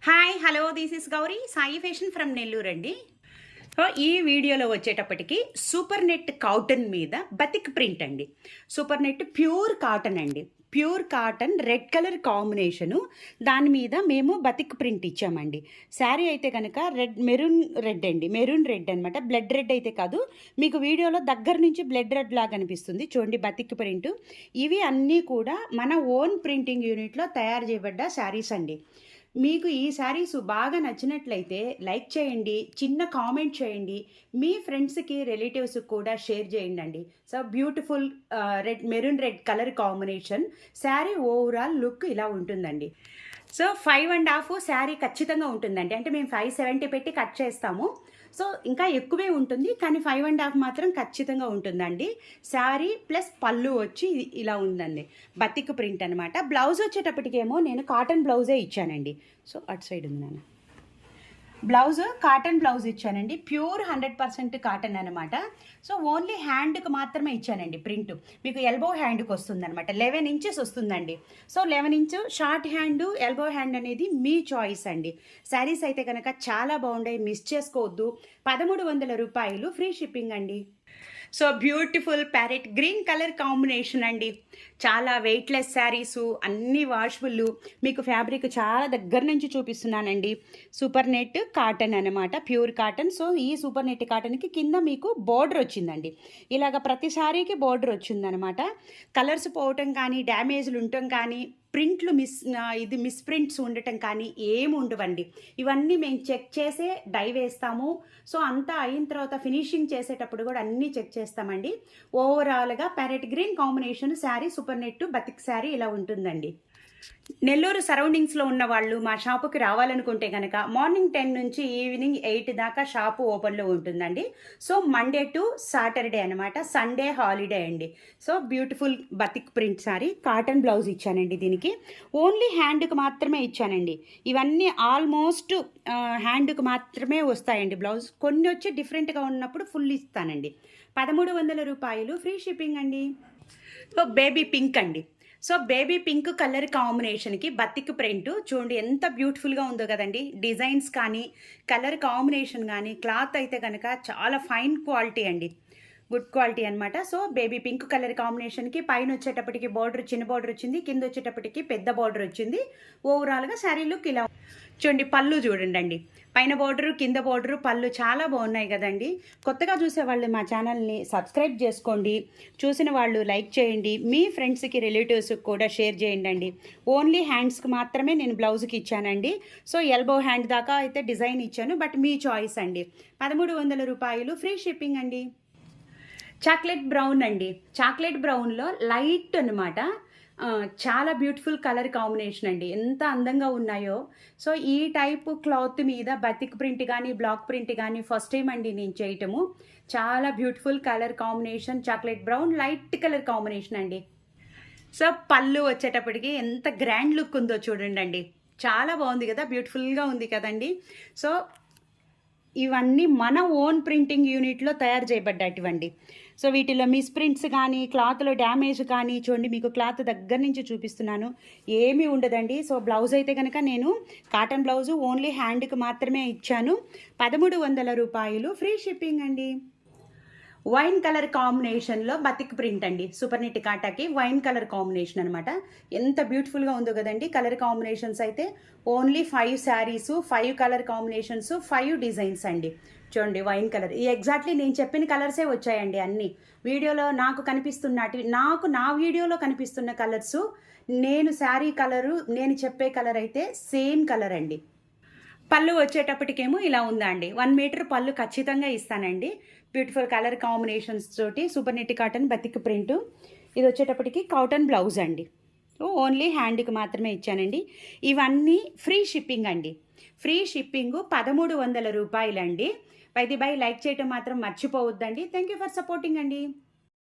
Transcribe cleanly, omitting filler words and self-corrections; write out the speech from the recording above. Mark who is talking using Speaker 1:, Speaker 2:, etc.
Speaker 1: Hi hello this is Gauri Sai fashion from Nellore అండి. So ఈ వీడియోలో వచ్చేటప్పటికి సూపర్ నెట్ కాటన్ మీద బతిక్ ప్రింట్ అండి. సూపర్ నెట్ ప్యూర్ కాటన్ అండి. Pure cotton red colour combination, దాని మీద మేము బతిక్ ప్రింట్ ఇచ్చామండి. శారీ అయితే కనుక మెరూన్ రెడ్ అండి, మెరూన్ రెడ్ అనమాట. బ్లడ్ రెడ్ అయితే కాదు, మీకు వీడియోలో దగ్గర నుంచి బ్లడ్ రెడ్ లాగా అనిపిస్తుంది చూడండి బతిక్ ప్రింట్. ఇవి అన్నీ కూడా మన ఓన్ ప్రింటింగ్ యూనిట్లో తయారు చేయబడ్డ శారీస్ అండి. మీకు ఈ శారీస్ బాగా నచ్చినట్లయితే లైక్ చేయండి, చిన్న కామెంట్ చేయండి, మీ ఫ్రెండ్స్కి రిలేటివ్స్కి కూడా షేర్ చేయండి. So beautiful maroon red colour combination. Sari overall look ఇలా ఉంటుందండి. సో 5.5 శారీ ఖచ్చితంగా ఉంటుందండి. అంటే మేము 570 పెట్టి కట్ చేస్తాము. సో ఇంకా ఎక్కువే ఉంటుంది, కానీ 5.5 మాత్రం ఖచ్చితంగా ఉంటుందండి. శారీ ప్లస్ పళ్ళు వచ్చి ఇలా ఉందండి, బతిక్ ప్రింట్ అనమాట. బ్లౌజ్ వచ్చేటప్పటికేమో నేను కాటన్ బ్లౌజే ఇచ్చానండి. సో అటు సైడ్ ఉంది నాన్న. బ్లౌజ్ కాటన్ బ్లౌజ్ ఇచ్చానండి, ప్యూర్ 100% కాటన్ అనమాట. సో ఓన్లీ హ్యాండ్కి మాత్రమే ఇచ్చానండి ప్రింట్. మీకు ఎల్బో హ్యాండ్కి వస్తుంది అనమాట, 11 ఇంచెస్ వస్తుందండి. So 11 inch short hand, elbow hand అనేది మీ చాయిస్ అండి. శారీస్ అయితే కనుక చాలా బాగుంటాయి, మిస్ చేసుకోవద్దు. 1300 రూపాయలు, ఫ్రీ షిప్పింగ్ అండి. So beautiful parrot green colour combination అండి. చాలా వెయిట్లెస్ శారీసు, అన్ని వాషబుల్. మీకు ఫ్యాబ్రిక్ చాలా దగ్గర నుంచి చూపిస్తున్నానండి. సూపర్ నెట్ కాటన్ అనమాట, ప్యూర్ కాటన్. సో ఈ సూపర్ నెట్ కాటన్కి కింద మీకు బోర్డర్ వచ్చిందండి. ఇలాగ ప్రతి శారీకి బోర్డర్ వచ్చిందనమాట. కలర్స్ పోవటం కానీ, డ్యామేజ్లు ఉండటం కానీ, ప్రింట్లు మిస్ ప్రింట్స్ ఉండటం కానీ ఏమి ఉండవండి. ఇవన్నీ మేము చెక్ చేసే డై వేస్తాము. సో అంతా అయిన తర్వాత ఫినిషింగ్ చేసేటప్పుడు కూడా అన్నీ చెక్ చేస్తామండి. ఓవరాల్గా parrot green combination sari, super net batik sari ఇలా ఉంటుందండి. నెల్లూరు సరౌండింగ్స్లో ఉన్న వాళ్ళు మా షాపుకి రావాలనుకుంటే కనుక మార్నింగ్ 10 నుంచి ఈవినింగ్ 8 దాకా షాపు ఓపెన్లో ఉంటుందండి. సో మండే టు సాటర్డే అనమాట, సండే హాలిడే అండి. So beautiful batik print sari, cotton blouse ఇచ్చానండి. దీనికి ఓన్లీ హ్యాండ్కి మాత్రమే ఇచ్చానండి. ఇవన్నీ ఆల్మోస్ట్ హ్యాండ్కి మాత్రమే వస్తాయండి బ్లౌజ్. కొన్ని వచ్చి డిఫరెంట్గా ఉన్నప్పుడు ఫుల్ ఇస్తానండి. 1300 రూపాయలు, ఫ్రీ షిప్పింగ్ అండి. సో బేబీ పింక్ అండి. సో బేబీ పింక్ కలర్ కాంబినేషన్కి బతిక్ ప్రింట్ చూడండి ఎంత బ్యూటిఫుల్గా ఉందో కదండి. డిజైన్స్ కానీ, కలర్ కాంబినేషన్ కానీ, క్లాత్ అయితే కనుక చాలా ఫైన్ క్వాలిటీ అండి, గుడ్ క్వాలిటీ అనమాట. సో బేబీ పింక్ కలర్ కాంబినేషన్కి పైన వచ్చేటప్పటికి బార్డర్ చిన్న బార్డర్ వచ్చింది, కింద వచ్చేటప్పటికి పెద్ద బార్డర్ వచ్చింది. ఓవరాల్గా శారీ లుక్ ఇలా చూడండి. పళ్ళు చూడండి అండి, పైన బార్డరు, కింద బార్డరు, పళ్ళు చాలా బాగున్నాయి కదండి. కొత్తగా చూసేవాళ్ళు మా ఛానల్ని సబ్స్క్రైబ్ చేసుకోండి, చూసిన వాళ్ళు లైక్ చేయండి, మీ ఫ్రెండ్స్కి రిలేటివ్స్కి కూడా షేర్ చేయండి. ఓన్లీ హ్యాండ్స్కి మాత్రమే నేను బ్లౌజ్కి ఇచ్చానండి. సో ఎల్బో హ్యాండ్ దాకా అయితే డిజైన్ ఇచ్చాను, బట్ మీ చాయిస్ అండి. 1300 రూపాయలు, ఫ్రీ షిప్పింగ్ అండి. చాక్లెట్ బ్రౌన్ అండి. చాక్లెట్ బ్రౌన్లో లైట్ అనమాట, చాలా బ్యూటిఫుల్ కలర్ కాంబినేషన్ అండి. ఎంత అందంగా ఉన్నాయో. సో ఈ టైపు క్లాత్ మీద బతిక్ ప్రింట్ కానీ, బ్లాక్ ప్రింట్ కానీ ఫస్ట్ టైం అండి నేను చేయటము. చాలా beautiful colour combination, chocolate brown light colour combination అండి. సో పళ్ళు వచ్చేటప్పటికి ఎంత గ్రాండ్ లుక్ ఉందో చూడండి అండి, చాలా బాగుంది కదా, బ్యూటిఫుల్గా ఉంది కదండి. సో ఇవన్నీ మన ఓన్ ప్రింటింగ్ యూనిట్లో తయారు చేయబడ్డటువండి. సో వీటిలో మిస్ ప్రింట్స్ కానీ, క్లాత్లో డ్యామేజ్ కానీ చూడండి, మీకు క్లాత్ దగ్గర నుంచి చూపిస్తున్నాను, ఏమీ ఉండదండి. సో బ్లౌజ్ అయితే కనుక నేను కాటన్ బ్లౌజు ఓన్లీ హ్యాండ్కి మాత్రమే ఇచ్చాను. 1300 రూపాయలు, ఫ్రీ షిప్పింగ్ అండి. వైన్ కలర్ కాంబినేషన్లో బతిక్ ప్రింట్ అండి. సూపర్ నెట్ కాటాకి వైన్ కలర్ కాంబినేషన్ అనమాట. ఎంత బ్యూటిఫుల్గా ఉందో కదండి. కలర్ కాంబినేషన్స్ అయితే only 5 saris, 5 colour combinations, 5 designs అండి. చూడండి వైన్ కలర్, ఈ ఎగ్జాక్ట్లీ నేను చెప్పిన కలర్సే వచ్చాయండి అన్నీ. వీడియోలో నాకు కనిపిస్తున్నటివి, నా వీడియోలో కనిపిస్తున్న కలర్సు, నేను శారీ కలరు, నేను చెప్పే కలర్ అయితే సేమ్ కలర్ అండి. పళ్ళు వచ్చేటప్పటికేమో ఇలా ఉందా అండి, 1 మీటర్ పళ్ళు ఖచ్చితంగా ఇస్తానండి. బ్యూటిఫుల్ కలర్ కాంబినేషన్స్ తోటి super net cotton batik print. ఇది వచ్చేటప్పటికి కాటన్ బ్లౌజ్ అండి. ఓన్లీ హ్యాండ్కి మాత్రమే ఇచ్చానండి. ఇవన్నీ ఫ్రీ షిప్పింగ్ అండి. ఫ్రీ షిప్పింగ్ 1300 రూపాయలండి. బై లైక్ చేయటం మాత్రం మర్చిపోవద్దండి. థ్యాంక్ యూ ఫర్ సపోర్టింగ్ అండి.